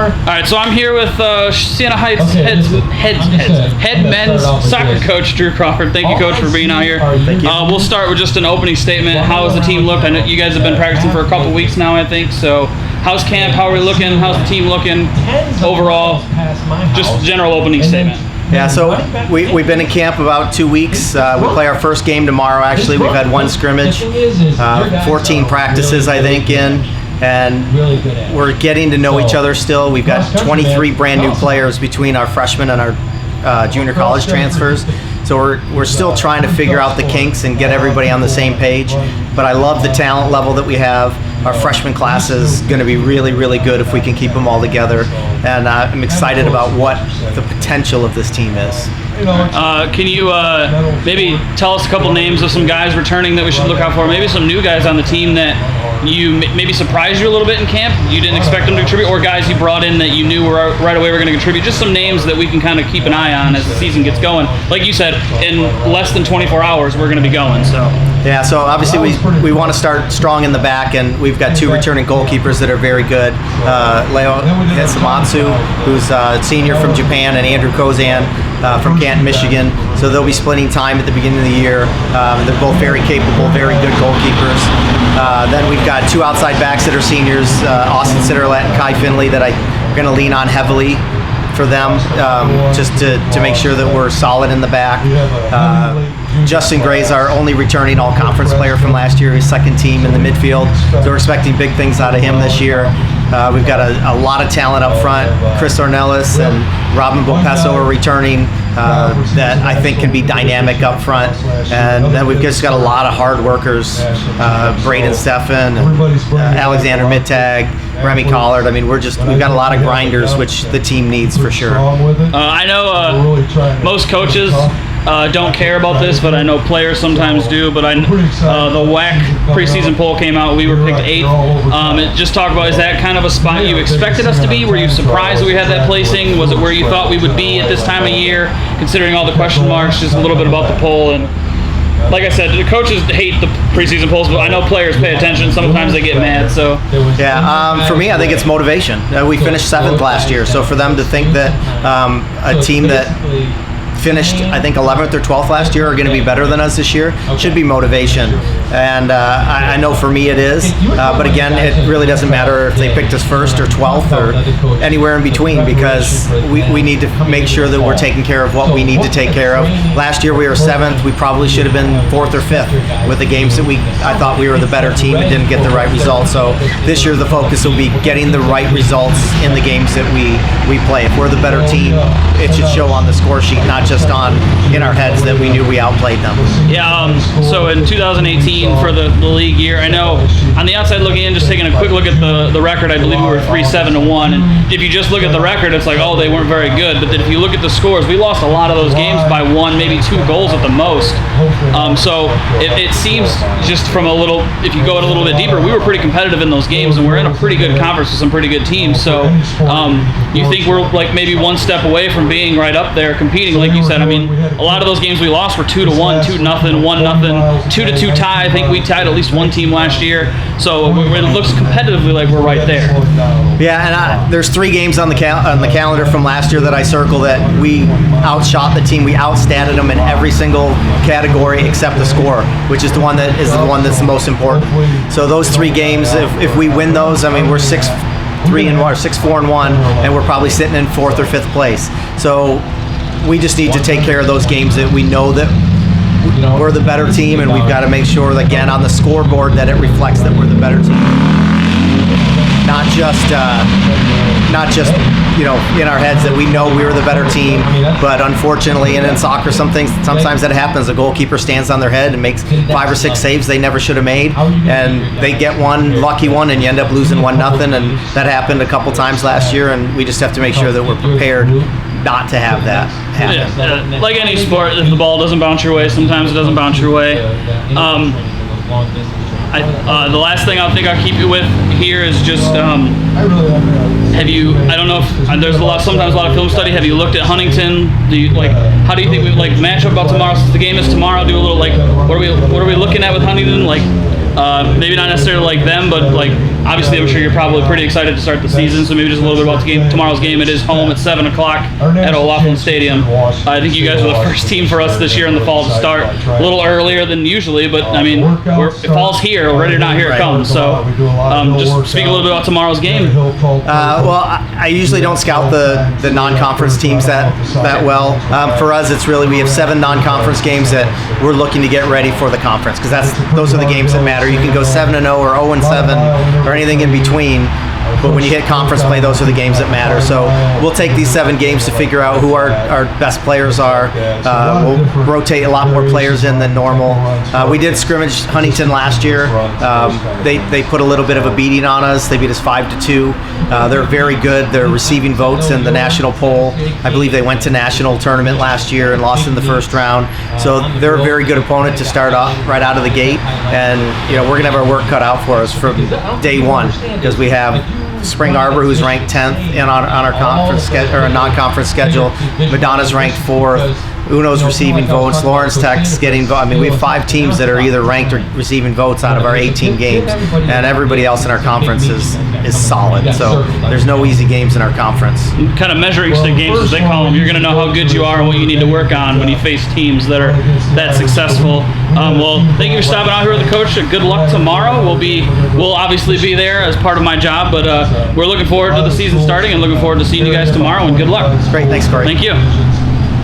All right, so I'm here with Siena Heights head men's soccer coach, Drew Crawford. Thank you, Coach, for being out here. Thank you. We'll start with just an opening statement. How has the team looked? I know you guys have been practicing for a couple weeks now, I think. So how's camp? How are we looking? How's the team looking overall? Just general opening statement. Yeah, so we've been in camp about 2 weeks. We play our first game tomorrow, actually. We've had one scrimmage, 14 practices, I think, in. And we're getting to know each other still. We've got 23 brand new players between our freshmen and our junior college transfers. So we're still trying to figure out the kinks and get everybody on the same page. But I love the talent level that we have. Our freshman class is going to be really, really good if we can keep them all together. And I'm excited about what the potential of this team is. Can you maybe tell us a couple names of some guys returning that we should look out for? Maybe some new guys on the team that you maybe surprised you a little bit in camp, you didn't expect them to contribute, or guys you brought in that you knew were right away were going to contribute. Just some names that we can kind of keep an eye on as the season gets going. Like you said, in less than 24 hours we're going to be going. So yeah, so obviously we want to start strong in the back, and we've got two returning goalkeepers that are very good. Leo Hitsamatsu, who's a senior from Japan, and Andrew Kozan from Canton, Michigan. So they'll be splitting time at the beginning of the year. They're both very capable, very good goalkeepers. Then we've got two outside backs that are seniors, Austin Sitterlet and Kai Finley, that I'm going to lean on heavily for them, just to make sure that we're solid in the back. Justin Gray's our only returning all-conference player from last year. He's second team in the midfield, so we're expecting big things out of him this year. We've got a lot of talent up front. Chris Ornelas and Robin Bopesso are returning, that I think can be dynamic up front. And then we've just got a lot of hard workers, Braden Steffen, Alexander Mittag, Remy Collard. I mean, we've got a lot of grinders, which the team needs for sure. I know most coaches don't care about this, but I know players sometimes do. But the WAC preseason poll came out. We were picked 8th. Just talk about, is that kind of a spot you expected us to be? Were you surprised that we had that placing? Was it where you thought we would be at this time of year, considering all the question marks? Just a little bit about the poll. And like I said, the coaches hate the preseason polls, but I know players pay attention. Sometimes they get mad. So yeah, for me, I think it's motivation. We finished 7th last year, so for them to think that a team that finished, I think, 11th or 12th last year are going to be better than us this year should be motivation. And I know for me it is, but again, it really doesn't matter if they picked us 1st or 12th or anywhere in between, because we need to make sure that we're taking care of what we need to take care of. Last year we were 7th. We probably should have been 4th or 5th with the games that I thought we were the better team and didn't get the right results. So this year the focus will be getting the right results in the games that we play. If we're the better team, it should show on the score sheet, not just in our heads that we knew we outplayed them. Yeah, so in 2018 for the league year, I know on the outside looking in, just taking a quick look at the record, I believe we were 3-7-1, and if you just look at the record, it's like, oh, they weren't very good. But then if you look at the scores, we lost a lot of those games by 1, maybe 2 goals at the most. So it seems, just from if you go a little bit deeper, we were pretty competitive in those games, and we're in a pretty good conference with some pretty good teams. So you think we're like maybe one step away from being right up there competing, like you said. I mean, a lot of those games we lost were 2-1, 2-0, 1-0, 2-2 tie. I think we tied at least one team last year. So it looks competitively like we're right there. Yeah, and there's 3 games on the calendar from last year that I circle that we outshot the team. We outstatted them in every single category except the score, which is the one that's the most important. So those 3 games, if we win those, I mean, we're 6-3-1 or 6-4-1, and we're probably sitting in 4th or 5th place. So we just need to take care of those games that we know that we're the better team, and we've got to make sure that, again, on the scoreboard, that it reflects that we're the better team. Not just in our heads that we know we're the better team, but unfortunately, and in soccer, sometimes that happens. A goalkeeper stands on their head and makes 5 or 6 saves they never should have made, and they get one lucky one, and you end up losing 1-0. And that happened a couple times last year, and we just have to make sure that we're prepared not to have that happen. Yeah, like any sport, if the ball doesn't bounce your way, sometimes it doesn't bounce your way. The last thing I think I'll keep you with here is just, have you, I don't know if, there's sometimes a lot of film study, have you looked at Huntington? How do you think we match up about tomorrow? Since the game is tomorrow, do a little, what are we looking at with Huntington? Maybe not necessarily like them, but obviously, I'm sure you're probably pretty excited to start the season. So maybe just a little bit about the game, tomorrow's game. It is home at 7 o'clock at O'Loughlin Stadium. I think you guys are the first team for us this year in the fall to start a little earlier than usually, but I mean, if fall's here, already not here it comes. So just speak a little bit about tomorrow's game. Well, I usually don't scout the non-conference teams that well. For us, it's really, we have 7 non-conference games that we're looking to get ready for the conference, because those are the games that matter. You can go 7-0 or 0-7 or anything in between, but when you hit conference play, those are the games that matter. So we'll take these 7 games to figure out who our best players are. We'll rotate a lot more players in than normal. We did scrimmage Huntington last year. They put a little bit of a beating on us. They beat us 5-2. They're very good. They're receiving votes in the national poll. I believe they went to national tournament last year and lost in the first round. So they're a very good opponent to start off right out of the gate. And we're gonna have our work cut out for us from day one, because we have Spring Arbor, who's ranked 10th on our conference or a non-conference schedule. Madonna's ranked 4th. Uno's receiving votes. Lawrence Tech's getting votes. I mean, we have 5 teams that are either ranked or receiving votes out of our 18 games, and everybody else in our conference is solid. So there's no easy games in our conference. Kind of measuring stick games, as they call them. You're going to know how good you are and what you need to work on when you face teams that are that successful. Well, thank you for stopping out here with the coach. Good luck tomorrow. We'll obviously be there as part of my job, but we're looking forward to the season starting and looking forward to seeing you guys tomorrow. And good luck. Great, thanks, Corey. Thank you.